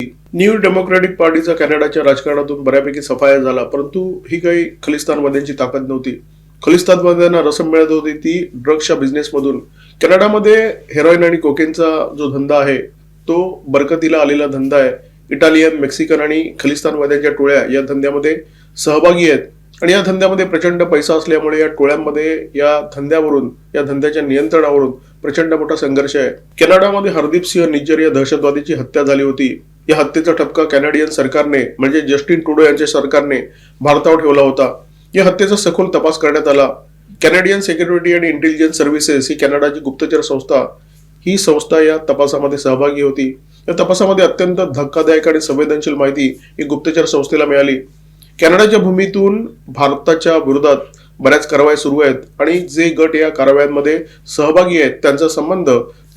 New democratic पार्टीचा कॅनडाच्या राजकारणातून बऱ्यापैकी सफाया झाला, परंतु ही काही खलिस्तानवाद्यांची ताकद नव्हती. खलिस्तानवाद्यांना रसम मिळत होती ती ड्रग्सच्या बिझनेसमधून. कॅनडामध्ये हेरोईन आणि कोकेनचा जो धंदा आहे तो बरकतीला आलेला धंदा आहे. इटालियन, मेक्सिकन आणि खलिस्तानवाद्यांच्या टोळ्या या धंद्यामध्ये सहभागी आहेत आणि या धंद्यामध्ये प्रचंड पैसा असल्यामुळे या टोळ्यांमध्ये या धंद्यावरून, या धंद्याच्या नियंत्रणावरून प्रचंड मोठा संघर्ष आहे. कॅनडामध्ये हरदीप सिंह निज्जर या दहशतवादीची हत्या झाली होती. या हत्येचा ठपका कॅनेडियन सरकारने म्हणजे जस्टिन ट्रुडो यांच्या सरकारने भारतावर ठेवला होता. या हत्येचा सखोल तपास करण्यात आला. कॅनेडियन सिक्युरिटी आणि इंटेलिजन्स सर्व्हिसेस ही कॅनडाची गुप्तचर संस्था, ही संस्था या तपासामध्ये सहभागी होती. या तपासामध्ये अत्यंत धक्कादायक आणि संवेदनशील माहिती ही गुप्तचर संस्थेला मिळाली. कॅनडाच्या भूमीतून भारताच्या विरोधात बऱ्याच कारवाया सुरू आहेत आणि जे गट या कारवायांमध्ये सहभागी आहेत त्यांचा संबंध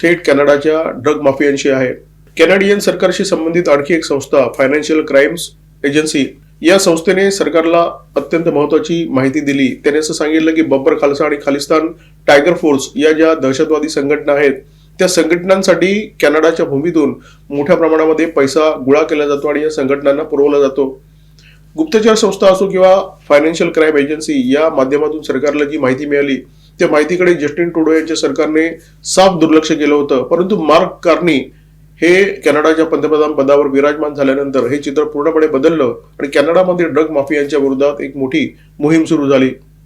थेट कॅनडाच्या ड्रग माफियांशी आहे. कॅनेडियन सरकारशी संबंधित आणखी एक संस्था फायनान्शियल क्राईम्स एजन्सी, या संस्थेने सरकारला अत्यंत महत्वाची माहिती दिली. त्याने असं सांगितलं की बब्बर खालसा आणि खालिस्तान टायगर फोर्स या ज्या दहशतवादी संघटना आहेत त्या संघटनांसाठी कॅनडाच्या भूमीतून मोठ्या प्रमाणामध्ये पैसा गोळा केला जातो आणि या संघटनांना पुरवला जातो. गुप्तचर संस्था असो किंवा फायनान्शियल क्राईम एजन्सी या माध्यमातून सरकारला जी माहिती मिळाली त्या माहितीकडे जस्टिन ट्रुडो यांच्या सरकारने साफ दुर्लक्ष केलं होतं. परंतु मार्क कार्नी हे कॅनडाच्या पंतप्रधान पदावर विराजमान झाल्यानंतर हे चित्र पूर्णपणे बदललं आणि कॅनडामध्ये ड्रग माफियांच्या विरोधात एक मोठी मोहीम सुरू झाली.